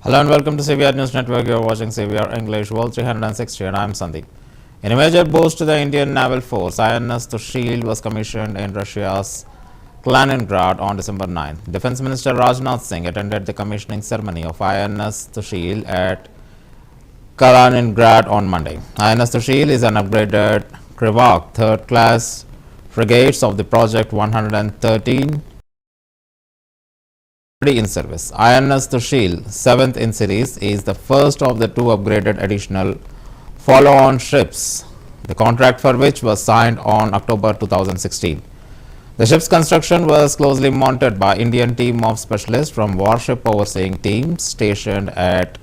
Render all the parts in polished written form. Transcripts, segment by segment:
Hello and welcome to CVR News Network. You are watching CVR English World 360 and I am Sandeep. In a major boost to the Indian naval force, INS The Shield was commissioned in Russia's Kaliningrad on December 9. Defense Minister Rajnath Singh attended the commissioning ceremony of INS The Shield at Kaliningrad on Monday. INS The Shield is an upgraded Krivak third-class frigates of the Project 113 in service. INS The Shield, 7th in series, is the first of the two upgraded additional follow-on ships, the contract for which was signed on October 2016. The ship's construction was closely monitored by Indian team of specialists from warship overseeing teams stationed at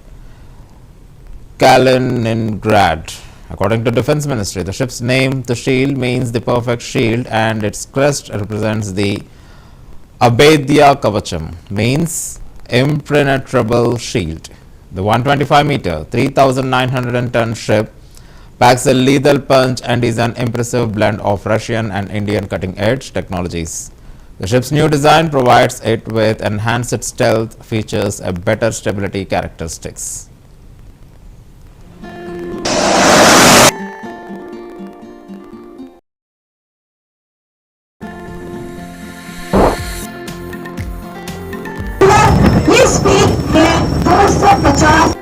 Kaliningrad. According to Defense Ministry, the ship's name, The Shield, means the perfect shield, and its crest represents the Abhedya Kavacham, means impenetrable shield. The 125-meter, 3,900-ton ship packs a lethal punch and is an impressive blend of Russian and Indian cutting-edge technologies. The ship's new design provides it with enhanced stealth features and better stability characteristics. इस speed में 250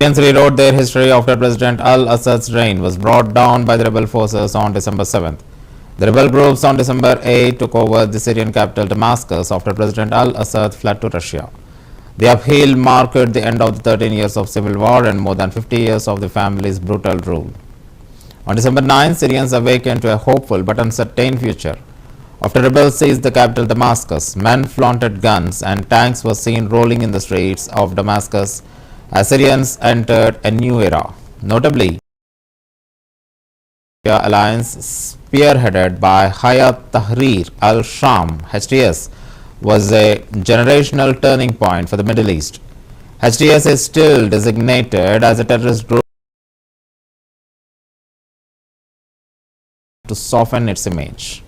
Syrians rewrote their history after President Al-Assad's reign was brought down by the rebel forces on December 7th. The rebel groups on December 8 took over the Syrian capital Damascus after President Al-Assad fled to Russia. The upheaval marked the end of the 13 years of civil war and more than 50 years of the family's brutal rule. On December 9, Syrians awakened to a hopeful but uncertain future. After rebels seized the capital Damascus, men flaunted guns and tanks were seen rolling in the streets of Damascus as Syrians entered a new era. Notably, the alliance spearheaded by Hayat Tahrir al-Sham (HTS) was a generational turning point for the Middle East. HTS is still designated as a terrorist group to soften its image.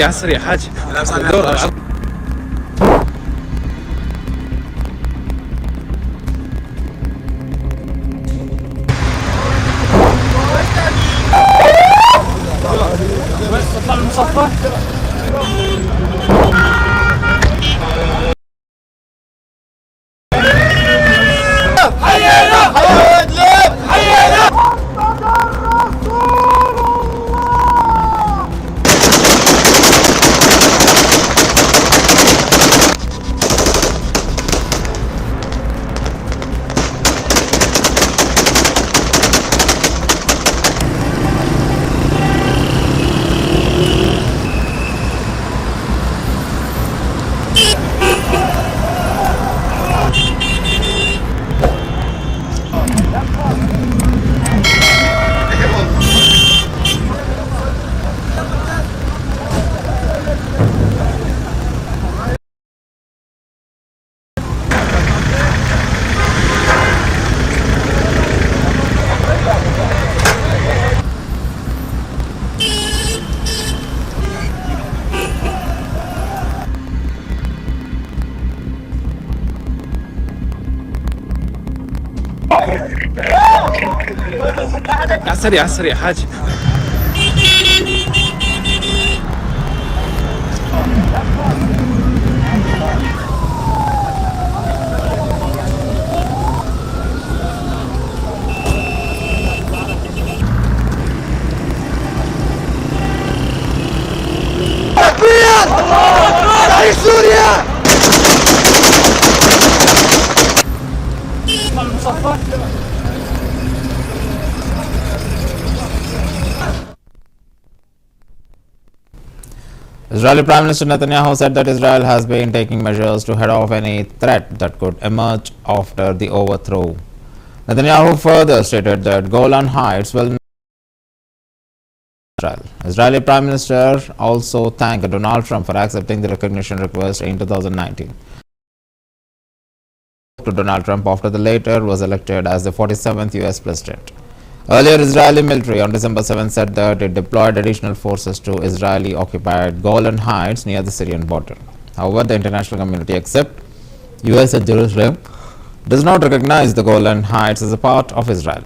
على السريع حاج دور تطلع المصفى على السريع حاج سوريا Israeli Prime Minister Netanyahu said that Israel has been taking measures to head off any threat that could emerge after the overthrow. Netanyahu further stated that Golan Heights will not be Israel. Israeli Prime Minister also thanked Donald Trump for accepting the recognition request in 2019. To Donald Trump after the latter was elected as the 47th US President. Earlier, Israeli military on December 7 said that it deployed additional forces to Israeli-occupied Golan Heights near the Syrian border. However, the international community, except US and Jerusalem, does not recognize the Golan Heights as a part of Israel.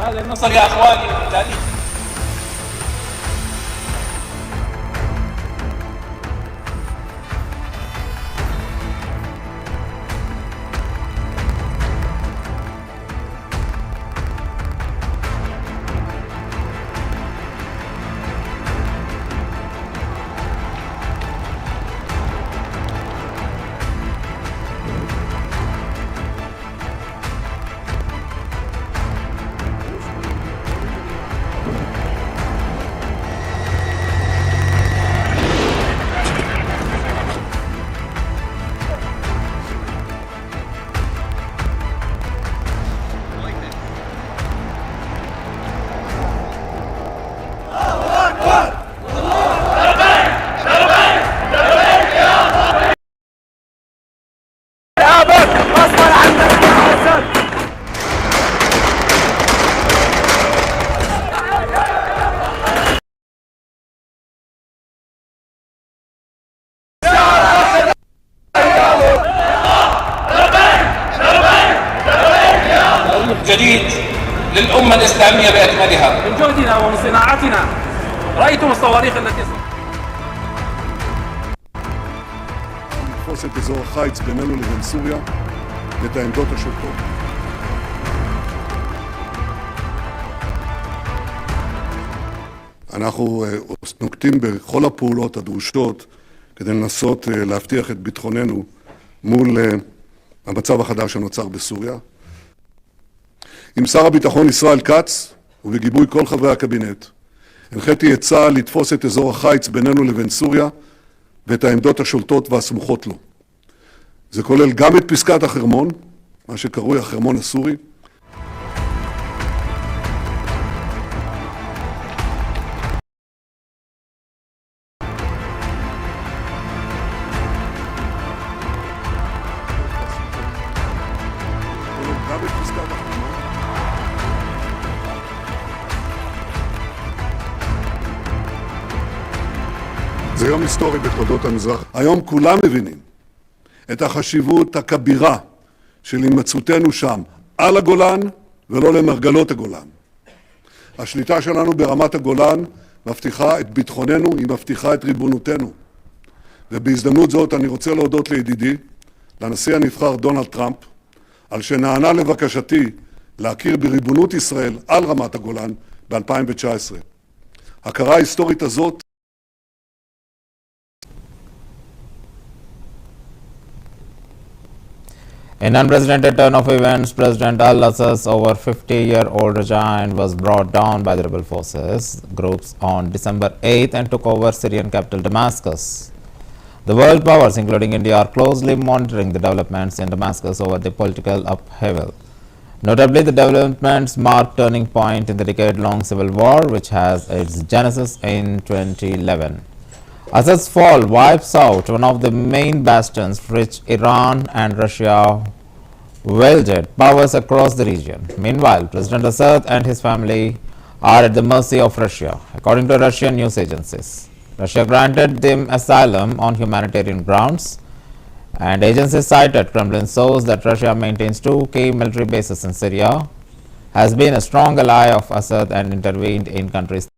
هذا النصر يا اخواني والتاريخ للأمة الإسلامية بأكملها. من جهدنا ومن صناعتنا رأيتم الصواريخ التي לתפוס את אזור החיץ בינינו לבין סוריה ואת העמדות השולטות. אנחנו נוקטים בכל הפעולות הדרושות כדי לנסות להבטיח את ביטחוננו מול המצב החדש שנוצר בסוריה. עם שר הביטחון ישראל כץ ובגיבוי כל חברי הקבינט, הנחיתי את צה"ל לתפוס את אזור החיץ בינינו לבין סוריה ואת העמדות השולטות והסמוכות לו. זה כולל גם את פסקת החרמון, מה שקרוי החרמון הסורי, זה יום היסטורי בתולדות המזרח. היום כולם מבינים את החשיבות הכבירה של הימצאותנו שם, על הגולן ולא למרגלות הגולן. השליטה שלנו ברמת הגולן מבטיחה את ביטחוננו, היא מבטיחה את ריבונותנו. ובהזדמנות זאת אני רוצה להודות לידידי, לנשיא הנבחר דונלד טראמפ, על שנענה לבקשתי להכיר בריבונות ישראל על רמת הגולן ב-2019. הכרה ההיסטורית הזאת In unprecedented turn of events, President al-Assad's over 50-year-old regime was brought down by the rebel forces groups on December 8th and took over Syrian capital Damascus. The world powers, including India, are closely monitoring the developments in Damascus over the political upheaval. Notably, the developments mark turning point in the decade-long civil war, which has its genesis in 2011. Assad's fall wipes out one of the main bastions which Iran and Russia wielded powers across the region. Meanwhile, President Assad and his family are at the mercy of Russia, according to Russian news agencies. Russia granted them asylum on humanitarian grounds, and agencies cited Kremlin source that Russia maintains 2 key military bases in Syria, has been a strong ally of Assad and intervened in countries.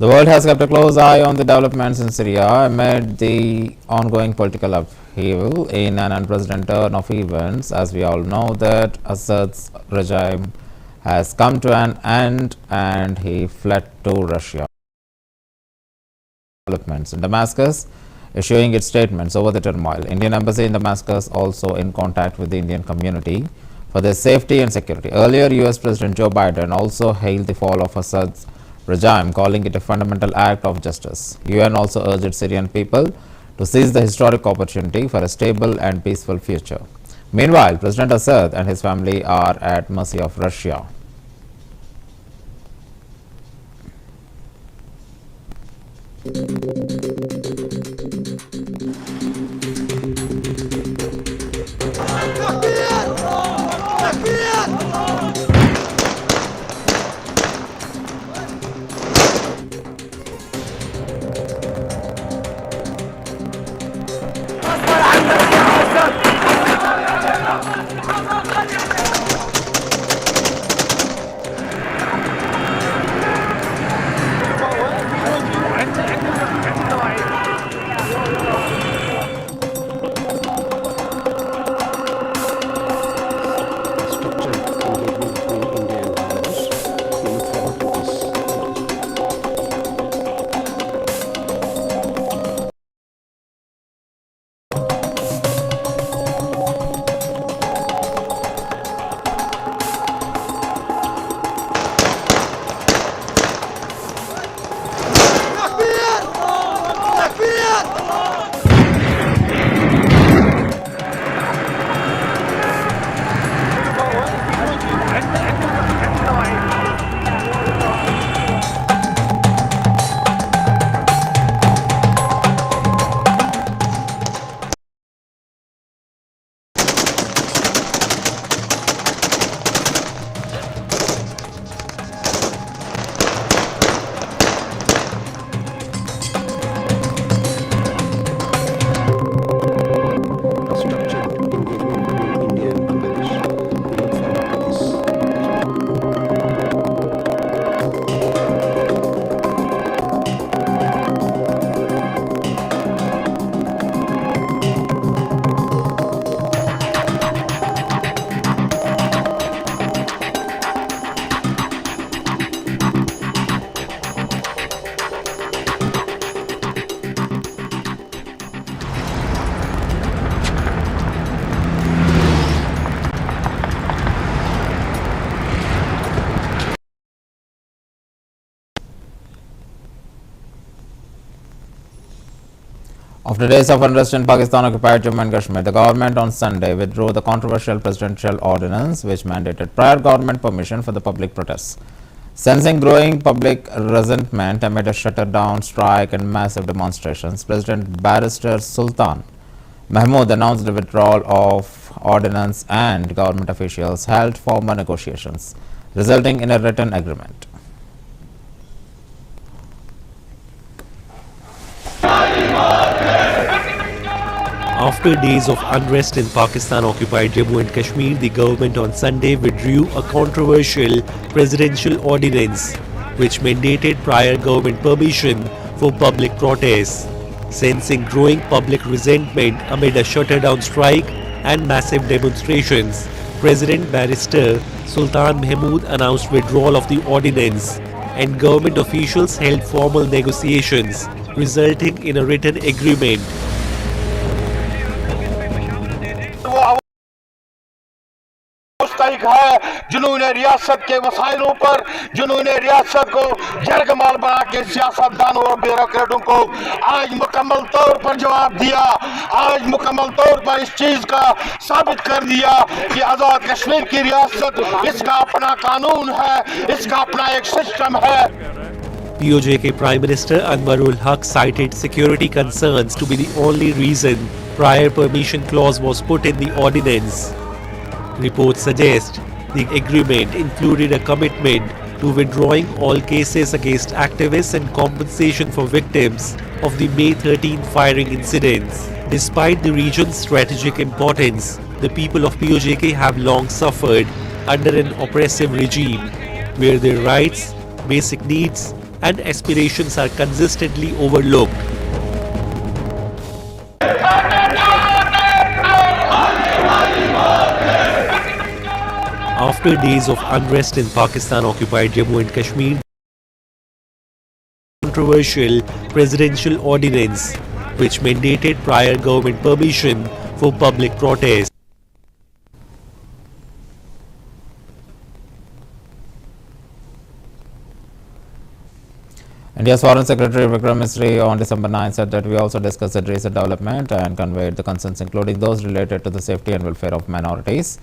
The world has kept a close eye on the developments in Syria amid the ongoing political upheaval in an unprecedented turn of events. As we all know that Assad's regime has come to an end and he fled to Russia. Developments in Damascus issuing its statements over the turmoil. Indian embassy in Damascus also in contact with the Indian community for their safety and security. Earlier, US President Joe Biden also hailed the fall of Assad's regime, calling it a fundamental act of justice. UN also urged Syrian people to seize the historic opportunity for a stable and peaceful future. Meanwhile, President Assad and his family are at mercy of Russia. After days of unrest in Pakistan-occupied Jammu and Kashmir, the government on Sunday withdrew the controversial presidential ordinance which mandated prior government permission for the public protests. Sensing growing public resentment amid a shutdown strike and massive demonstrations, President Barrister Sultan Mahmood announced the withdrawal of ordinance and government officials held formal negotiations, resulting in a written agreement. After days of unrest in Pakistan-occupied Jammu and Kashmir, the government on Sunday withdrew a controversial presidential ordinance which mandated prior government permission for public protests. Sensing growing public resentment amid a shutdown strike and massive demonstrations, President Barrister Sultan Mahmood announced withdrawal of the ordinance, and government officials held formal negotiations, resulting in a written agreement. मुस्तैक है जिन्होंने रियासत के वसाइलों पर जिन्होंने रियासत को जरगमाल बना के सियासतदानों और ब्यूरोक्रेटों को आज मुकम्मल तौर पर जवाब दिया, आज मुकम्मल तौर पर इस चीज का साबित कर दिया कि आजाद कश्मीर की रियासत इसका अपना कानून है, इसका अपना एक सिस्टम है. POJK Prime Minister Anwarul Haq cited security concerns to be the only reason prior permission clause was put in the ordinance. Reports suggest the agreement included a commitment to withdrawing all cases against activists and compensation for victims of the May 13 firing incidents. Despite the region's strategic importance, the people of POJK have long suffered under an oppressive regime where their rights, basic needs, and aspirations are consistently overlooked. After days of unrest in Pakistan-occupied Jammu and Kashmir, controversial presidential ordinance which mandated prior government permission for public protest. India's Foreign Secretary Vikram Misri on December 9 said that we also discussed the recent development and conveyed the concerns including those related to the safety and welfare of minorities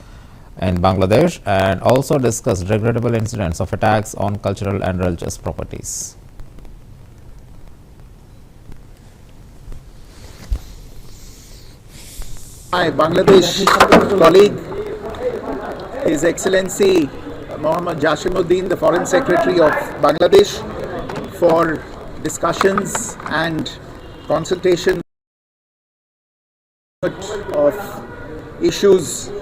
in Bangladesh, and also discussed regrettable incidents of attacks on cultural and religious properties. My Bangladesh colleague, His Excellency Mohammed Jashimuddin, the Foreign Secretary of Bangladesh, for discussions and consultation of issues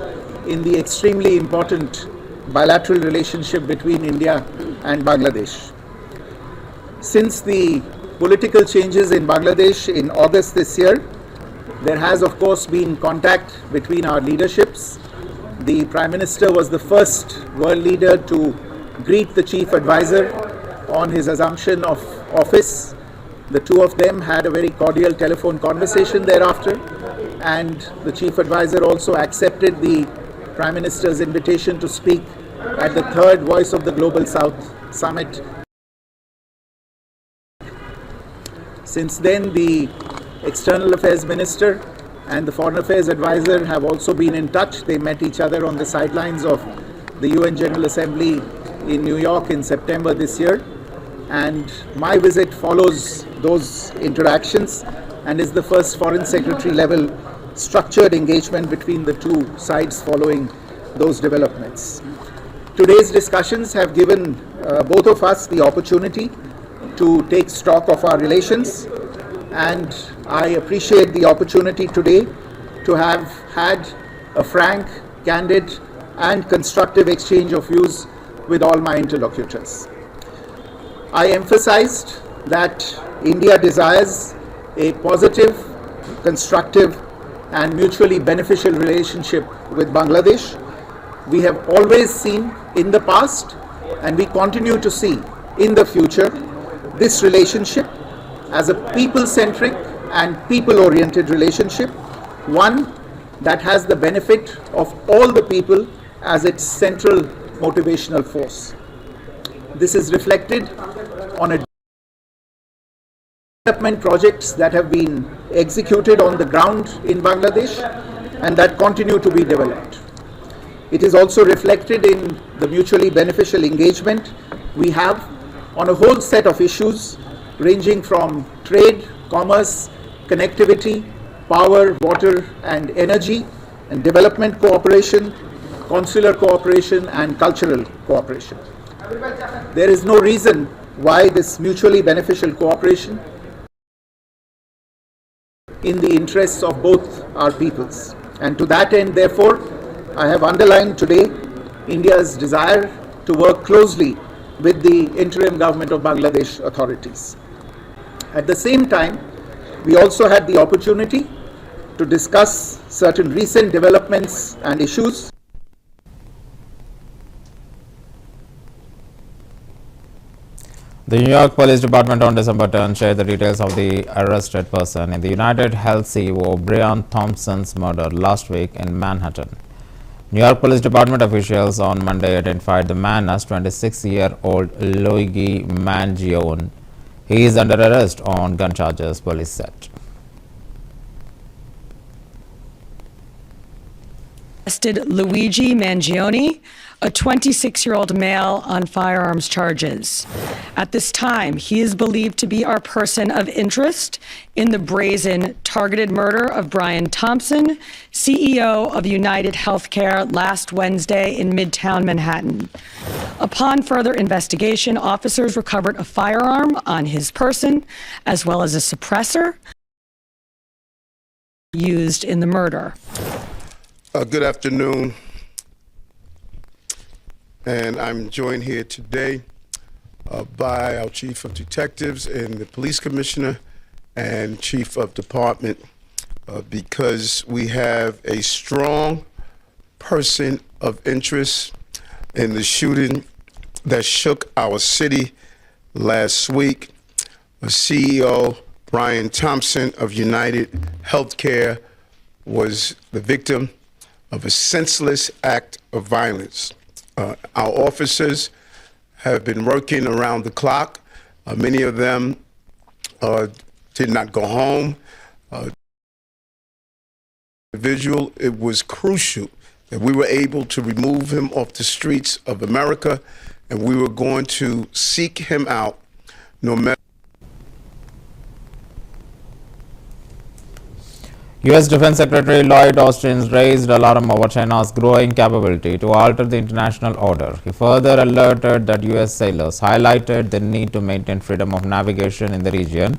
in the extremely important bilateral relationship between India and Bangladesh. Since the political changes in Bangladesh in August this year, there has of course been contact between our leaderships. The Prime Minister was the first world leader to greet the Chief Advisor on his assumption of office. The two of them had a very cordial telephone conversation thereafter, and the Chief Advisor also accepted the Prime Minister's invitation to speak at the third Voice of the Global South Summit. Since then, the External Affairs Minister and the Foreign Affairs Advisor have also been in touch. They met each other on the sidelines of the UN General Assembly in New York in September this year. And my visit follows those interactions and is the first Foreign Secretary level structured engagement between the two sides following those developments. Today's discussions have given both of us the opportunity to take stock of our relations, and I appreciate the opportunity today to have had a frank, candid and constructive exchange of views with all my interlocutors. I emphasized that India desires a positive, constructive and mutually beneficial relationship with Bangladesh. We have always seen in the past, and we continue to see in the future, this relationship as a people-centric and people-oriented relationship, one that has the benefit of all the people as its central motivational force. This is reflected on a development projects that have been executed on the ground in Bangladesh and that continue to be developed. It is also reflected in the mutually beneficial engagement we have on a whole set of issues ranging from trade, commerce, connectivity, power, water and energy, and development cooperation, consular cooperation and cultural cooperation. There is no reason why this mutually beneficial cooperation in the interests of both our peoples. And to that end, therefore, I have underlined today India's desire to work closely with the interim government of Bangladesh authorities. At the same time, we also had the opportunity to discuss certain recent developments and issues. The New York Police Department on December 10 shared the details of the arrested person in the United Health CEO Brian Thompson's murder last week in Manhattan. New York Police Department officials on Monday identified the man as 26-year-old Luigi Mangione. He is under arrest on gun charges, police said. Arrested Luigi Mangione, a 26-year-old male on firearms charges. At this time, he is believed to be our person of interest in the brazen targeted murder of Brian Thompson, CEO of United Healthcare, last Wednesday in Midtown Manhattan. Upon further investigation, officers recovered a firearm on his person, as well as a suppressor used in the murder. Good afternoon, and I'm joined here today by our Chief of Detectives and the Police Commissioner and Chief of Department because we have a strong person of interest in the shooting that shook our city last week. CEO Brian Thompson of United Healthcare was the victim of a senseless act of violence. Our officers have been working around the clock. Many of them did not go home. Individual, it was crucial that we were able to remove him off the streets of America, and we were going to seek him out no matter. U.S. Defense Secretary Lloyd Austin raised alarm over China's growing capability to alter the international order. He further alerted that U.S. sailors highlighted the need to maintain freedom of navigation in the region,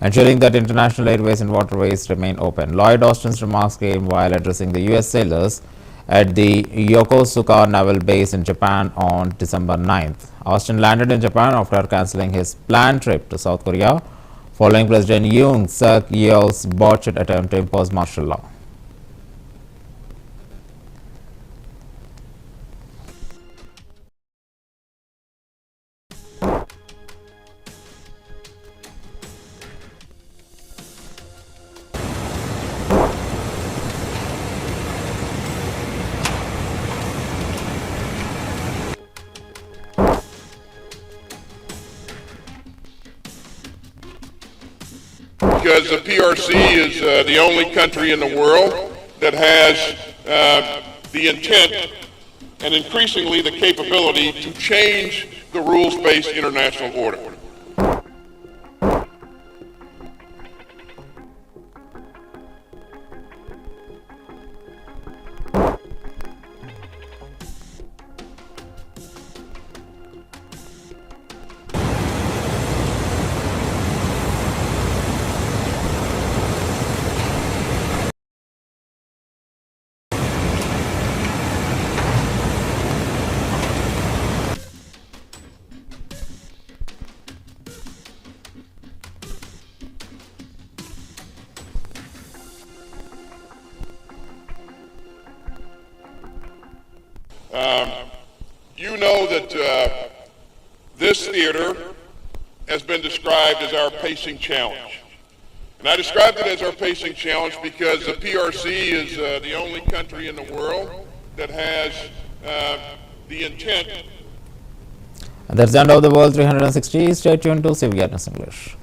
ensuring that international airways and waterways remain open. Lloyd Austin's remarks came while addressing the U.S. sailors at the Yokosuka Naval Base in Japan on December 9th. Austin landed in Japan after cancelling his planned trip to South Korea, following President Yoon Suk Yeol's botched attempt to impose martial law. Because the PRC is the only country in the world that has the intent and increasingly the capability to change the rules-based international order. You know that this theater has been described as our pacing challenge. And I described it as our pacing challenge because the PRC is the only country in the world that has the intent. And that's the end of the World 360. Stay tuned to CVR News English.